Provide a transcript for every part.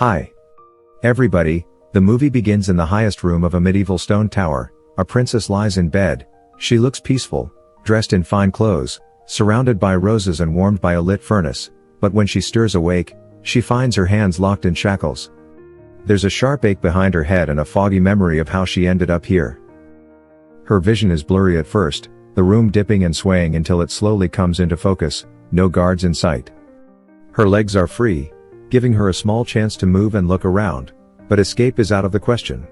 Hi. Everybody, the movie begins in the highest room of a medieval stone tower. A princess lies in bed. She looks peaceful, dressed in fine clothes, surrounded by roses and warmed by a lit furnace, but when she stirs awake, she finds her hands locked in shackles. There's a sharp ache behind her head and a foggy memory of how she ended up here. Her vision is blurry at first, the room dipping and swaying until it slowly comes into focus, no guards in sight. Her legs are free, giving her a small chance to move and look around, but escape is out of the question.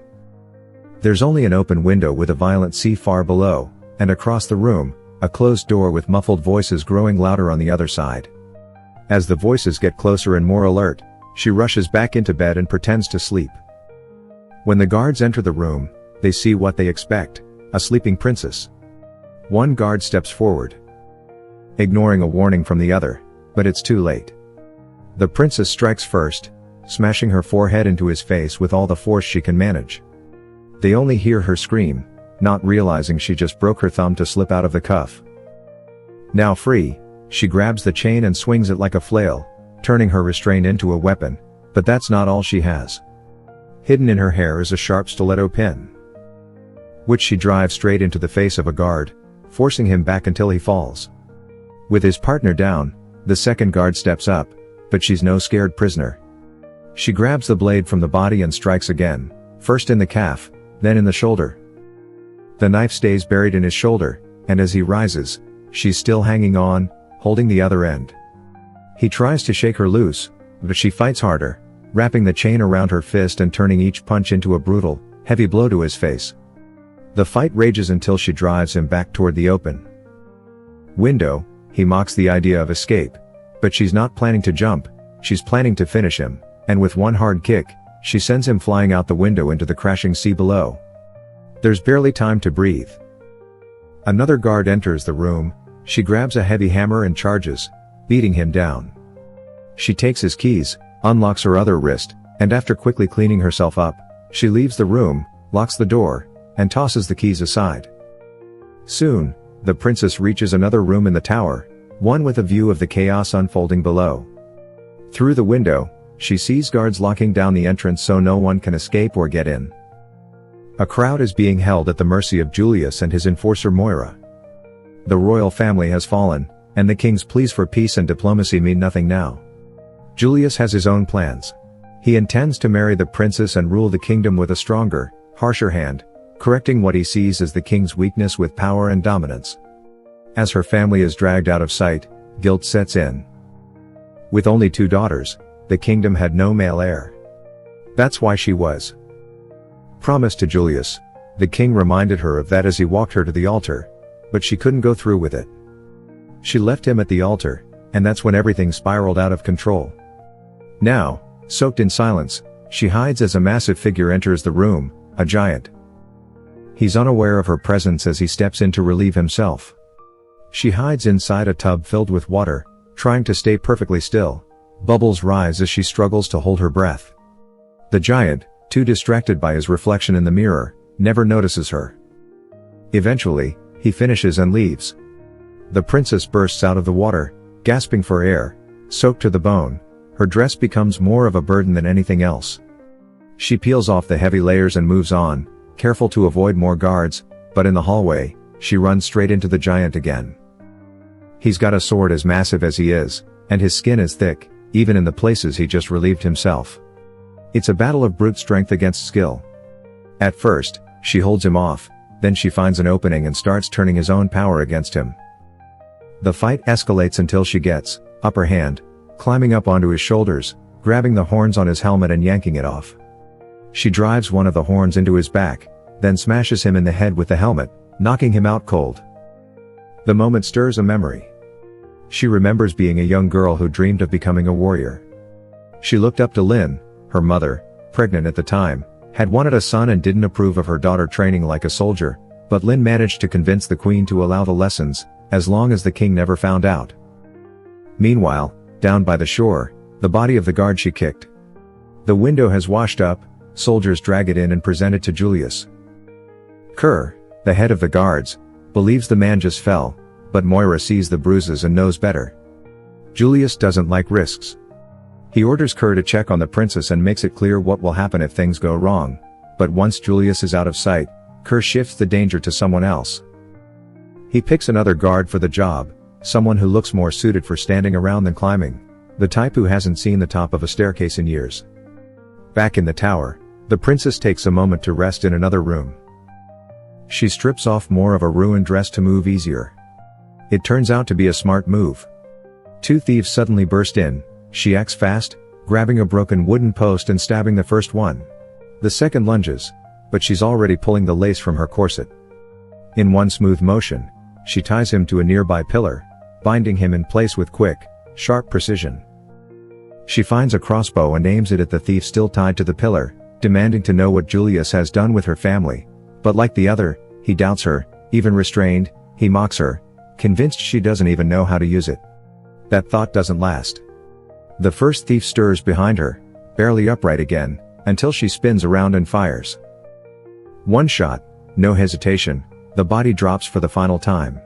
There's only an open window with a violent sea far below, and across the room, a closed door with muffled voices growing louder on the other side. As the voices get closer and more alert, she rushes back into bed and pretends to sleep. When the guards enter the room, they see what they expect, a sleeping princess. One guard steps forward, ignoring a warning from the other, but it's too late. The princess strikes first, smashing her forehead into his face with all the force she can manage. They only hear her scream, not realizing she just broke her thumb to slip out of the cuff. Now free, she grabs the chain and swings it like a flail, turning her restraint into a weapon, but that's not all she has. Hidden in her hair is a sharp stiletto pin, which she drives straight into the face of a guard, forcing him back until he falls. With his partner down, the second guard steps up, but she's no scared prisoner. She grabs the blade from the body and strikes again, first in the calf, then in the shoulder. The knife stays buried in his shoulder, and as he rises, she's still hanging on, holding the other end. He tries to shake her loose, but she fights harder, wrapping the chain around her fist and turning each punch into a brutal, heavy blow to his face. The fight rages until she drives him back toward the open window. He mocks the idea of escape, but she's not planning to jump, she's planning to finish him, and with one hard kick, she sends him flying out the window into the crashing sea below. There's barely time to breathe. Another guard enters the room. She grabs a heavy hammer and charges, beating him down. She takes his keys, unlocks her other wrist, and after quickly cleaning herself up, she leaves the room, locks the door, and tosses the keys aside. Soon, the princess reaches another room in the tower, one with a view of the chaos unfolding below. Through the window, she sees guards locking down the entrance so no one can escape or get in. A crowd is being held at the mercy of Julius and his enforcer Moira. The royal family has fallen, and the king's pleas for peace and diplomacy mean nothing now. Julius has his own plans. He intends to marry the princess and rule the kingdom with a stronger, harsher hand, correcting what he sees as the king's weakness with power and dominance. As her family is dragged out of sight, guilt sets in. With only 2 daughters, the kingdom had no male heir. That's why she was promised to Julius. The king reminded her of that as he walked her to the altar, but she couldn't go through with it. She left him at the altar, and that's when everything spiraled out of control. Now, soaked in silence, she hides as a massive figure enters the room, a giant. He's unaware of her presence as he steps in to relieve himself. She hides inside a tub filled with water, trying to stay perfectly still. Bubbles rise as she struggles to hold her breath. The giant, too distracted by his reflection in the mirror, never notices her. Eventually, he finishes and leaves. The princess bursts out of the water, gasping for air, soaked to the bone. Her dress becomes more of a burden than anything else. She peels off the heavy layers and moves on, careful to avoid more guards, but in the hallway, she runs straight into the giant again. He's got a sword as massive as he is, and his skin is thick, even in the places he just relieved himself. It's a battle of brute strength against skill. At first, she holds him off, then she finds an opening and starts turning his own power against him. The fight escalates until she gets upper hand, climbing up onto his shoulders, grabbing the horns on his helmet and yanking it off. She drives one of the horns into his back, then smashes him in the head with the helmet, knocking him out cold. The moment stirs a memory. She remembers being a young girl who dreamed of becoming a warrior. She looked up to Lynn. Her mother, pregnant at the time, had wanted a son and didn't approve of her daughter training like a soldier, but Lynn managed to convince the queen to allow the lessons, as long as the king never found out. Meanwhile, down by the shore, the body of the guard she kicked. The window has washed up, soldiers drag it in and present it to Julius. Kerr, the head of the guards, believes the man just fell, but Moira sees the bruises and knows better. Julius doesn't like risks. He orders Kerr to check on the princess and makes it clear what will happen if things go wrong. But once Julius is out of sight, Kerr shifts the danger to someone else. He picks another guard for the job, someone who looks more suited for standing around than climbing, the type who hasn't seen the top of a staircase in years. Back in the tower, the princess takes a moment to rest in another room. She strips off more of a ruined dress to move easier. It turns out to be a smart move. Two thieves suddenly burst in. She acts fast, grabbing a broken wooden post and stabbing the first one. The second lunges, but she's already pulling the lace from her corset. In one smooth motion, she ties him to a nearby pillar, binding him in place with quick, sharp precision. She finds a crossbow and aims it at the thief still tied to the pillar, demanding to know what Julius has done with her family. But like the other, he doubts her. Even restrained, he mocks her, convinced she doesn't even know how to use it. That thought doesn't last. The first thief stirs behind her, barely upright again, until she spins around and fires. One shot, no hesitation, the body drops for the final time.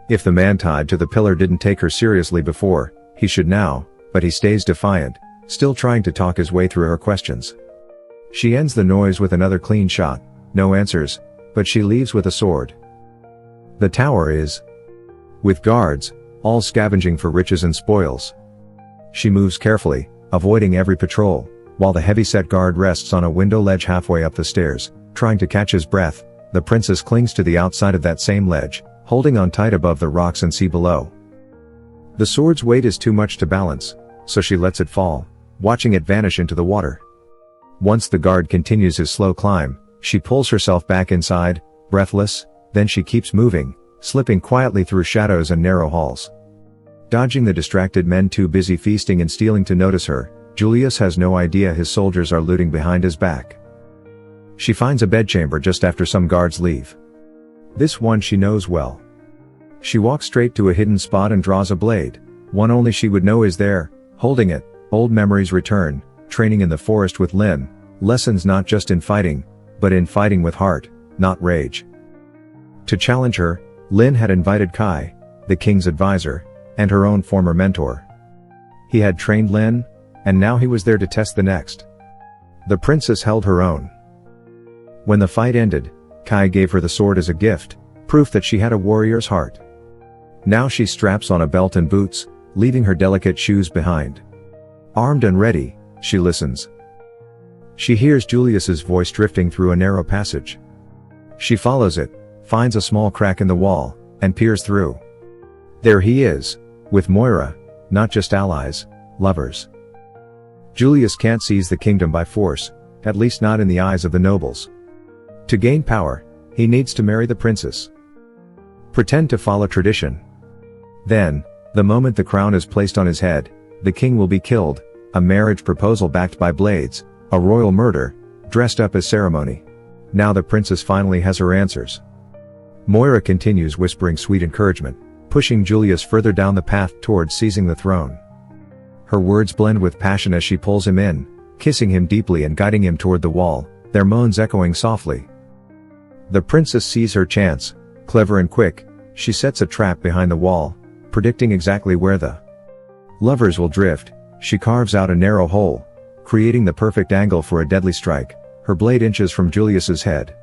If the man tied to the pillar didn't take her seriously before, he should now, but he stays defiant, still trying to talk his way through her questions. She ends the noise with another clean shot, no answers, but she leaves with a sword. The tower is with guards, all scavenging for riches and spoils. She moves carefully, avoiding every patrol, while the heavy-set guard rests on a window ledge halfway up the stairs, trying to catch his breath. The princess clings to the outside of that same ledge, holding on tight above the rocks and sea below. The sword's weight is too much to balance, so she lets it fall, watching it vanish into the water. Once the guard continues his slow climb, she pulls herself back inside, breathless, then she keeps moving, slipping quietly through shadows and narrow halls. Dodging the distracted men too busy feasting and stealing to notice her, Julius has no idea his soldiers are looting behind his back. She finds a bedchamber just after some guards leave. This one she knows well. She walks straight to a hidden spot and draws a blade, one only she would know is there. Holding it, old memories return, training in the forest with Lin, lessons not just in fighting, but in fighting with heart, not rage. To challenge her, Lin had invited Kai, the king's advisor, and her own former mentor. He had trained Lin, and now he was there to test the next. The princess held her own. When the fight ended, Kai gave her the sword as a gift, proof that she had a warrior's heart. Now she straps on a belt and boots, leaving her delicate shoes behind. Armed and ready, she listens. She hears Julius's voice drifting through a narrow passage. She follows it, finds a small crack in the wall, and peers through. There he is, with Moira, not just allies, lovers. Julius can't seize the kingdom by force, at least not in the eyes of the nobles. To gain power, he needs to marry the princess. Pretend to follow tradition. Then, the moment the crown is placed on his head, the king will be killed, a marriage proposal backed by blades, a royal murder, dressed up as ceremony. Now the princess finally has her answers. Moira continues whispering sweet encouragement, pushing Julius further down the path towards seizing the throne. Her words blend with passion as she pulls him in, kissing him deeply and guiding him toward the wall, their moans echoing softly. The princess sees her chance. Clever and quick, she sets a trap behind the wall, predicting exactly where the lovers will drift. She carves out a narrow hole, creating the perfect angle for a deadly strike, her blade inches from Julius's head.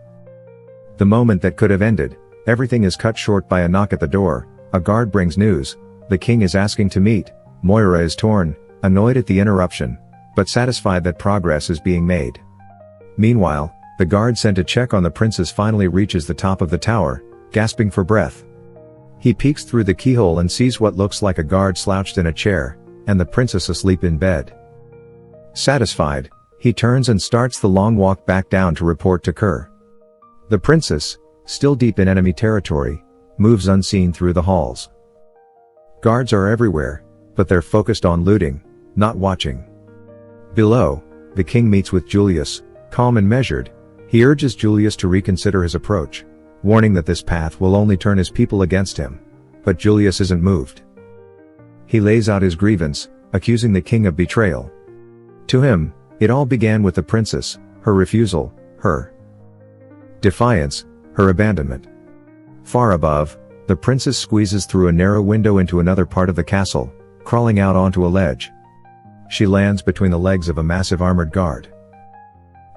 The moment that could have ended, everything is cut short by a knock at the door. A guard brings news. The king is asking to meet. Moira is torn, annoyed at the interruption, but satisfied that progress is being made. Meanwhile, the guard sent to check on the princess finally reaches the top of the tower, gasping for breath. He peeks through the keyhole and sees what looks like a guard slouched in a chair, and the princess asleep in bed. Satisfied, he turns and starts the long walk back down to report to Kerr. The princess, still deep in enemy territory, moves unseen through the halls. Guards are everywhere, but they're focused on looting, not watching. Below, the king meets with Julius, calm and measured. He urges Julius to reconsider his approach, warning that this path will only turn his people against him. But Julius isn't moved. He lays out his grievance, accusing the king of betrayal. To him, it all began with the princess, her refusal, her defiance, her abandonment. Far above, the princess squeezes through a narrow window into another part of the castle, crawling out onto a ledge. She lands between the legs of a massive armored guard.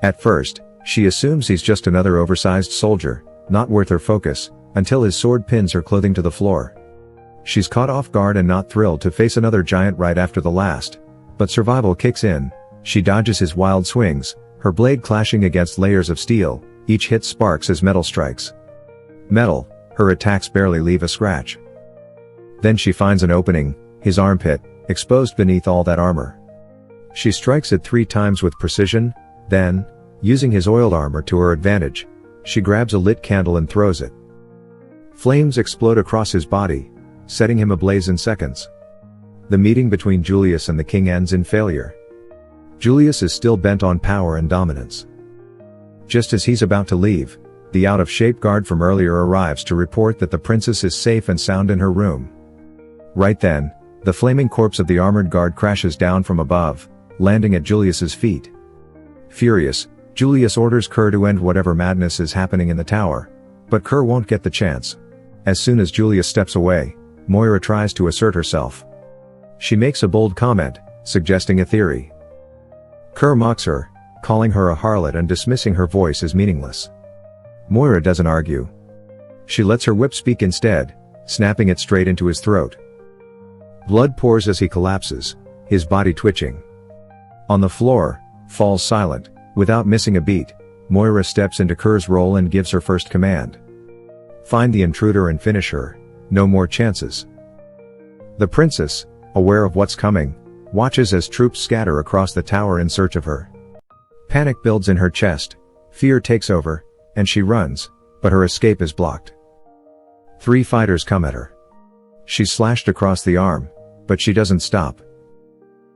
At first, she assumes he's just another oversized soldier, not worth her focus, until his sword pins her clothing to the floor. She's caught off guard and not thrilled to face another giant right after the last. But survival kicks in. She dodges his wild swings, her blade clashing against layers of steel, each hit sparks as metal strikes. Metal, her attacks barely leave a scratch. Then she finds an opening, his armpit, exposed beneath all that armor. She strikes it 3 times with precision, then, using his oiled armor to her advantage, she grabs a lit candle and throws it. Flames explode across his body, setting him ablaze in seconds. The meeting between Julius and the king ends in failure. Julius is still bent on power and dominance. Just as he's about to leave, the out-of-shape guard from earlier arrives to report that the princess is safe and sound in her room. Right then, the flaming corpse of the armored guard crashes down from above, landing at Julius's feet. Furious, Julius orders Kerr to end whatever madness is happening in the tower, but Kerr won't get the chance. As soon as Julius steps away, Moira tries to assert herself. She makes a bold comment, suggesting a theory. Kerr mocks her, calling her a harlot and dismissing her voice as meaningless. Moira doesn't argue. She lets her whip speak instead, snapping it straight into his throat. Blood pours as he collapses, his body twitching. On the floor, falls silent, without missing a beat, Moira steps into Kerr's role and gives her first command. Find the intruder and finish her, no more chances. The princess, aware of what's coming, watches as troops scatter across the tower in search of her. Panic builds in her chest, fear takes over, and she runs, but her escape is blocked. 3 fighters come at her. She's slashed across the arm, but she doesn't stop.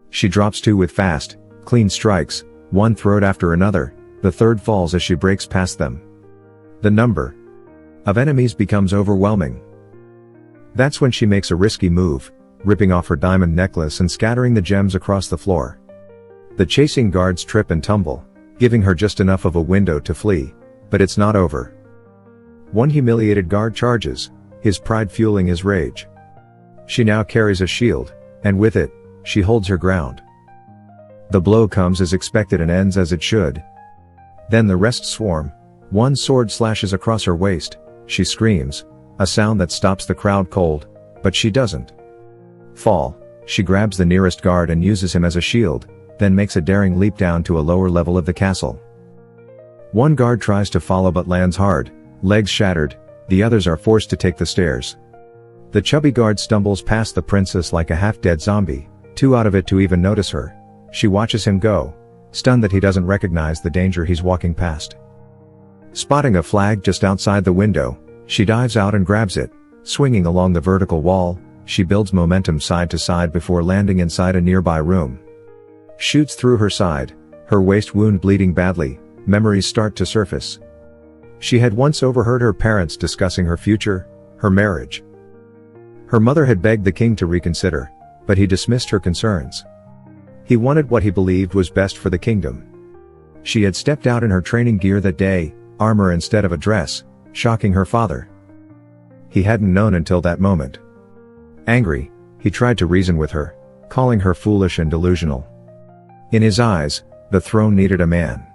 She drops 2 with fast, clean strikes, one throat after another, the third falls as she breaks past them. The number of enemies becomes overwhelming. That's when she makes a risky move, ripping off her diamond necklace and scattering the gems across the floor. The chasing guards trip and tumble, giving her just enough of a window to flee, but it's not over. One humiliated guard charges, his pride fueling his rage. She now carries a shield, and with it, she holds her ground. The blow comes as expected and ends as it should. Then the rest swarm. One sword slashes across her waist. She screams, a sound that stops the crowd cold, but she doesn't fall. She grabs the nearest guard and uses him as a shield, then makes a daring leap down to a lower level of the castle. One guard tries to follow but lands hard, legs shattered, the others are forced to take the stairs. The chubby guard stumbles past the princess like a half-dead zombie, too out of it to even notice her. She watches him go, stunned that he doesn't recognize the danger he's walking past. Spotting a flag just outside the window, she dives out and grabs it. Swinging along the vertical wall, she builds momentum side to side before landing inside a nearby room. Shoots through her side, her waist wound bleeding badly, memories start to surface. She had once overheard her parents discussing her future, her marriage. Her mother had begged the king to reconsider, but he dismissed her concerns. He wanted what he believed was best for the kingdom. She had stepped out in her training gear that day, armor instead of a dress, shocking her father. He hadn't known until that moment. Angry, he tried to reason with her, calling her foolish and delusional. In his eyes, the throne needed a man.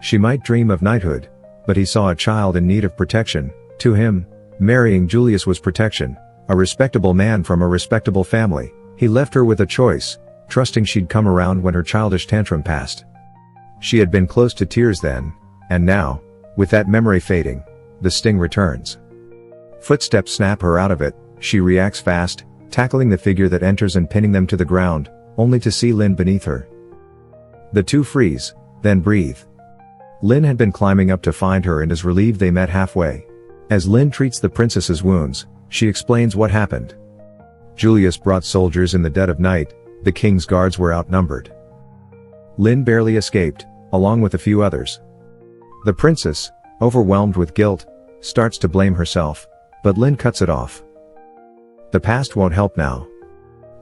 She might dream of knighthood, but he saw a child in need of protection. To him, marrying Julius was protection, a respectable man from a respectable family. He left her with a choice, trusting she'd come around when her childish tantrum passed. She had been close to tears then, and now, with that memory fading, the sting returns. Footsteps snap her out of it. She reacts fast, tackling the figure that enters and pinning them to the ground, only to see Lynn beneath her. The two freeze, then breathe. Lynn had been climbing up to find her and is relieved they met halfway. As Lynn treats the princess's wounds, she explains what happened. Julius brought soldiers in the dead of night, the king's guards were outnumbered. Lynn barely escaped, along with a few others. The princess, overwhelmed with guilt, starts to blame herself, but Lynn cuts it off. The past won't help now.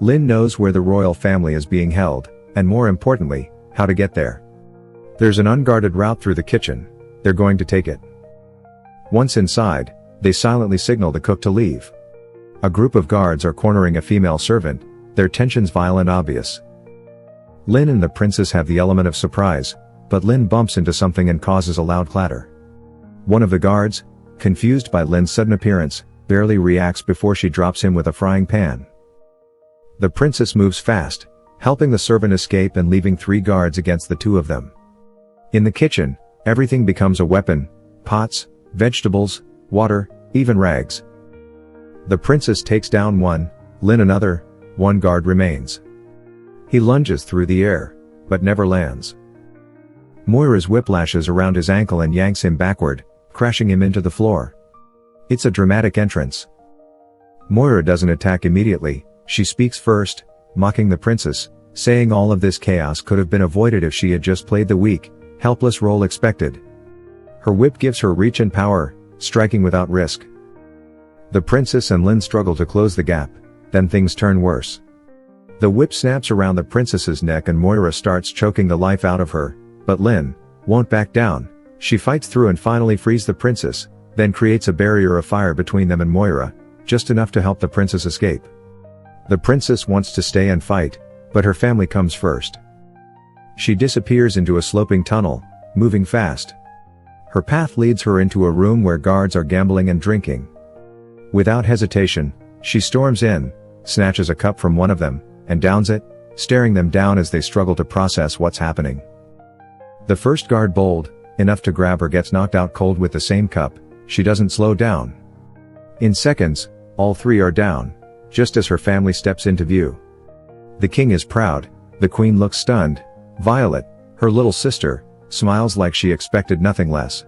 Lynn knows where the royal family is being held, and more importantly, how to get there. There's an unguarded route through the kitchen. They're going to take it. Once inside, they silently signal the cook to leave. A group of guards are cornering a female servant, their tensions violent and obvious. Lin and the princess have the element of surprise, but Lin bumps into something and causes a loud clatter. One of the guards, confused by Lin's sudden appearance, barely reacts before she drops him with a frying pan. The princess moves fast, helping the servant escape and leaving 3 guards against the 2 of them. In the kitchen, everything becomes a weapon: pots, vegetables, water, even rags. The princess takes down one, Lin another, 1 guard remains. He lunges through the air, but never lands. Moira's whip lashes around his ankle and yanks him backward, crashing him into the floor. It's a dramatic entrance. Moira doesn't attack immediately, she speaks first, mocking the princess, saying all of this chaos could have been avoided if she had just played the weak, helpless role expected. Her whip gives her reach and power, striking without risk. The princess and Lin struggle to close the gap, then things turn worse. The whip snaps around the princess's neck and Moira starts choking the life out of her, but Lin won't back down. She fights through and finally frees the princess, then creates a barrier of fire between them and Moira, just enough to help the princess escape. The princess wants to stay and fight, but her family comes first. She disappears into a sloping tunnel, moving fast. Her path leads her into a room where guards are gambling and drinking. Without hesitation, she storms in, snatches a cup from one of them, and downs it, staring them down as they struggle to process what's happening. The first guard, bold enough to grab her, gets knocked out cold with the same cup. She doesn't slow down. In seconds, all 3 are down, just as her family steps into view. The king is proud, the queen looks stunned. Violet, her little sister, smiles like she expected nothing less.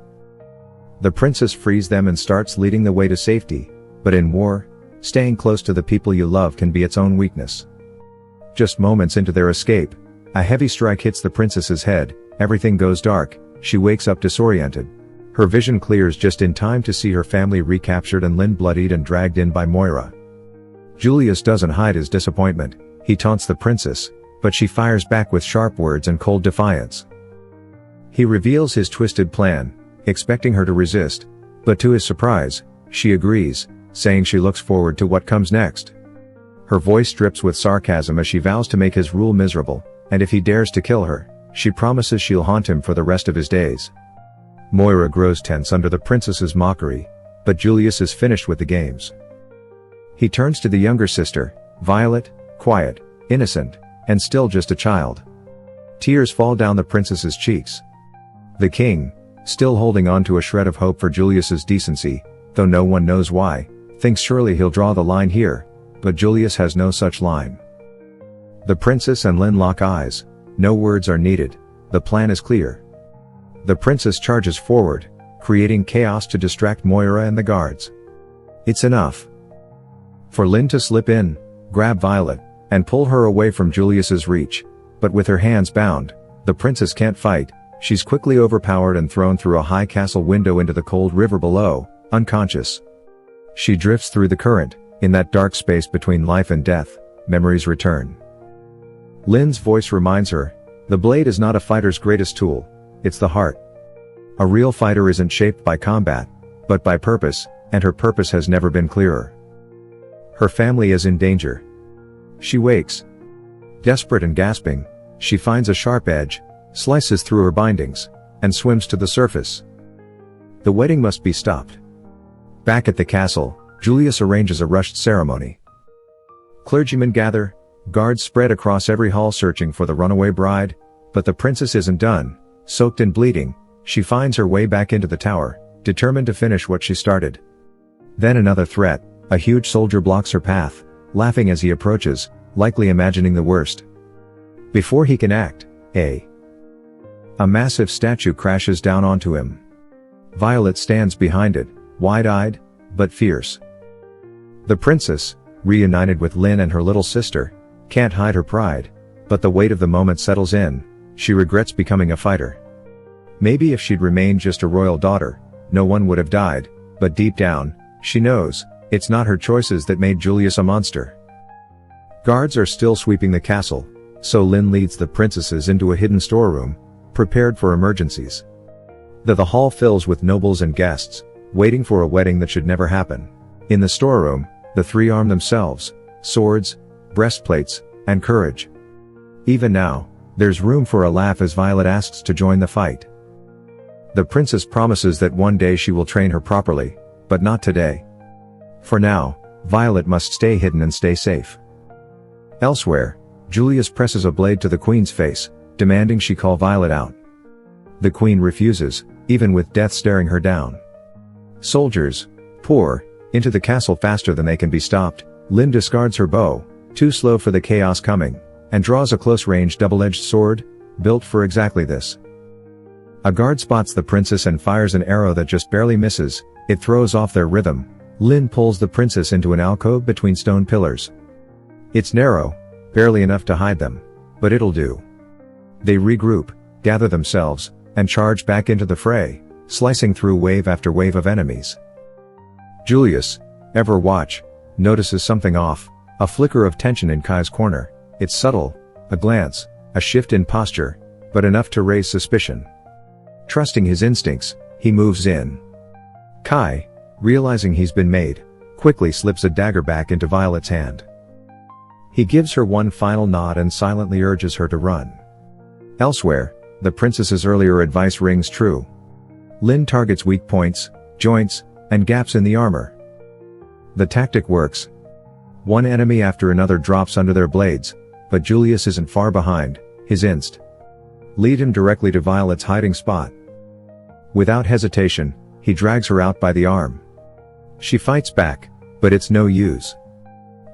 The princess frees them and starts leading the way to safety, but in war, staying close to the people you love can be its own weakness. Just moments into their escape, a heavy strike hits the princess's head, everything goes dark, she wakes up disoriented. Her vision clears just in time to see her family recaptured and Lin bloodied and dragged in by Moira. Julius doesn't hide his disappointment, he taunts the princess, but she fires back with sharp words and cold defiance. He reveals his twisted plan, expecting her to resist, but to his surprise, she agrees, saying she looks forward to what comes next. Her voice drips with sarcasm as she vows to make his rule miserable, and if he dares to kill her, she promises she'll haunt him for the rest of his days. Moira grows tense under the princess's mockery, but Julius is finished with the games. He turns to the younger sister, Violet, quiet, innocent, and still just a child. Tears fall down the princess's cheeks. The king, still holding on to a shred of hope for Julius's decency, though no one knows why, thinks surely he'll draw the line here, but Julius has no such line. The princess and Lin lock eyes, no words are needed, the plan is clear. The princess charges forward, creating chaos to distract Moira and the guards. It's enough for Lin to slip in, grab Violet, and pull her away from Julius's reach, but with her hands bound, the princess can't fight. She's quickly overpowered and thrown through a high castle window into the cold river below, unconscious. She drifts through the current. In that dark space between life and death, memories return. Lin's voice reminds her, the blade is not a fighter's greatest tool, it's the heart. A real fighter isn't shaped by combat, but by purpose, and her purpose has never been clearer. Her family is in danger. She wakes. Desperate and gasping, she finds a sharp edge, slices through her bindings, and swims to the surface. The wedding must be stopped. Back at the castle, Julius arranges a rushed ceremony. Clergymen gather, guards spread across every hall searching for the runaway bride, but the princess isn't done. Soaked and bleeding, she finds her way back into the tower, determined to finish what she started. Then another threat, a huge soldier blocks her path, laughing as he approaches, likely imagining the worst. Before he can act, a massive statue crashes down onto him. Violet stands behind it, wide-eyed, but fierce. The princess, reunited with Lin and her little sister, can't hide her pride, but the weight of the moment settles in. She regrets becoming a fighter. Maybe if she'd remained just a royal daughter, no one would have died, but deep down, she knows, it's not her choices that made Julius a monster. Guards are still sweeping the castle, so Lin leads the princesses into a hidden storeroom, prepared for emergencies. The hall fills with nobles and guests, waiting for a wedding that should never happen. In the storeroom, the 3 arm themselves, swords, breastplates, and courage. Even now, There's room for a laugh as Violet asks to join the fight. The princess promises that one day she will train her properly, but not today. For now, Violet must stay hidden and stay safe. Elsewhere, Julius presses a blade to the queen's face, demanding she call Violet out. The queen refuses, even with death staring her down. Soldiers pour into the castle faster than they can be stopped. Lynn discards her bow, too slow for the chaos coming, and draws a close-range double-edged sword, built for exactly this. A guard spots the princess and fires an arrow that just barely misses. It throws off their rhythm. Lynn pulls the princess into an alcove between stone pillars. It's narrow, barely enough to hide them, but it'll do. They regroup, gather themselves, and charge back into the fray, slicing through wave after wave of enemies. Julius, ever watch, notices something off, a flicker of tension in Kai's corner. It's subtle, a glance, a shift in posture, but enough to raise suspicion. Trusting his instincts, he moves in. Kai, realizing he's been made, quickly slips a dagger back into Violet's hand. He gives her one final nod and silently urges her to run. Elsewhere, the princess's earlier advice rings true. Lynn targets weak points, joints, and gaps in the armor. The tactic works. One enemy after another drops under their blades, but Julius isn't far behind. His inst lead him directly to Violet's hiding spot. Without hesitation, he drags her out by the arm. She fights back, but it's no use.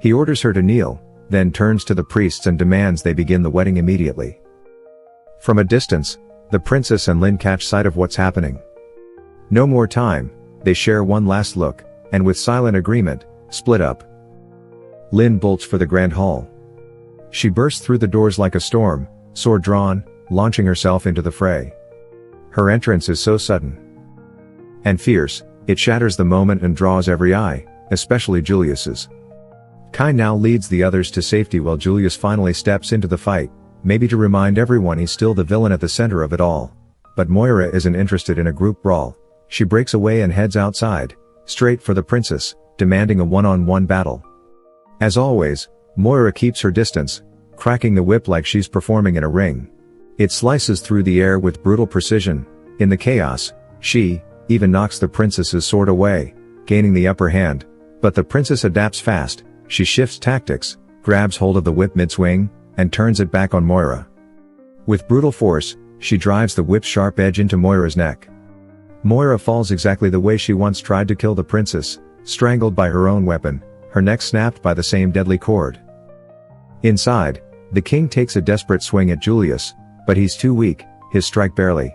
He orders her to kneel, then turns to the priests and demands they begin the wedding immediately. From a distance, the princess and Lynn catch sight of what's happening. No more time, they share one last look, and with silent agreement, split up. Lynn bolts for the grand hall. She bursts through the doors like a storm, sword drawn, launching herself into the fray. Her entrance is so sudden and fierce, it shatters the moment and draws every eye, especially Julius's. Kai now leads the others to safety while Julius finally steps into the fight, maybe to remind everyone he's still the villain at the center of it all. But Moira isn't interested in a group brawl. She breaks away and heads outside, straight for the princess, demanding a one-on-one battle. As always, Moira keeps her distance, cracking the whip like she's performing in a ring. It slices through the air with brutal precision. In the chaos, she even knocks the princess's sword away, gaining the upper hand. But the princess adapts fast. She shifts tactics, grabs hold of the whip mid-swing, and turns it back on Moira. With brutal force, she drives the whip's sharp edge into Moira's neck. Moira falls exactly the way she once tried to kill the princess, strangled by her own weapon, her neck snapped by the same deadly cord. Inside, the king takes a desperate swing at Julius, but he's too weak. His strike barely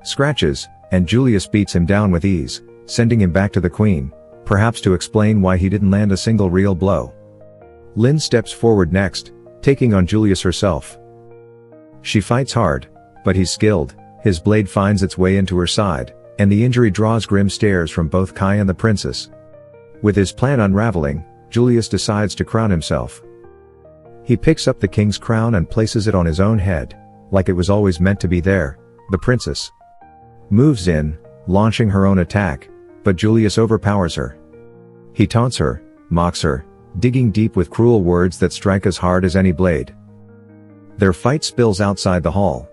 scratches, and Julius beats him down with ease, sending him back to the queen, perhaps to explain why he didn't land a single real blow. Lynn steps forward next, taking on Julius herself. She fights hard, but he's skilled. His blade finds its way into her side, and the injury draws grim stares from both Kai and the princess. With his plan unraveling, Julius decides to crown himself. He picks up the king's crown and places it on his own head, like it was always meant to be there. The princess moves in, launching her own attack, but Julius overpowers her. He taunts her, mocks her, digging deep with cruel words that strike as hard as any blade. Their fight spills outside the hall.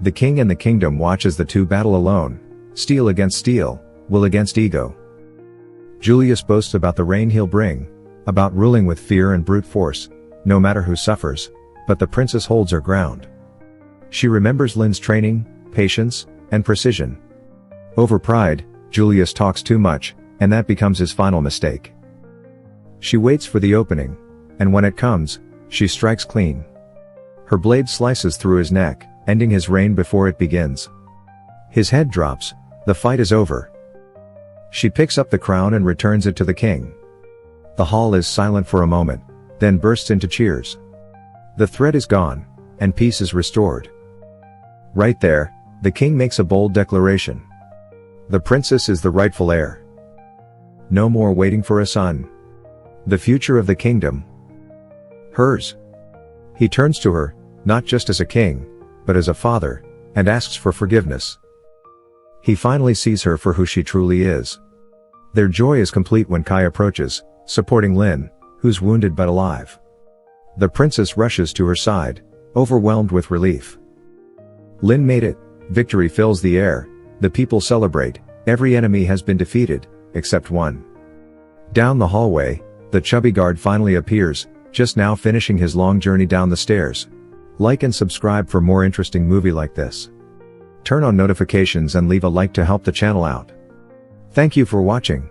The king and the kingdom watch as the two battle alone, steel against steel, will against ego. Julius boasts about the reign he'll bring, about ruling with fear and brute force, no matter who suffers, but the princess holds her ground. She remembers Lynn's training, patience, and precision. Over pride, Julius talks too much, and that becomes his final mistake. She waits for the opening, and when it comes, she strikes clean. Her blade slices through his neck, ending his reign before it begins. His head drops. The fight is over. She picks up the crown and returns it to the king. The hall is silent for a moment, then bursts into cheers. The threat is gone, and peace is restored. Right there, the king makes a bold declaration. The princess is the rightful heir. No more waiting for a son. The future of the kingdom, hers. He turns to her, not just as a king, but as a father, and asks for forgiveness. He finally sees her for who she truly is. Their joy is complete when Kai approaches, supporting Lynn, who's wounded but alive. The princess rushes to her side, overwhelmed with relief. Lin made it. Victory fills the air. The people celebrate. Every enemy has been defeated, except one. Down the hallway, the chubby guard finally appears, just now finishing his long journey down the stairs. Like and subscribe for more interesting movie like this. Turn on notifications and leave a like to help the channel out. Thank you for watching.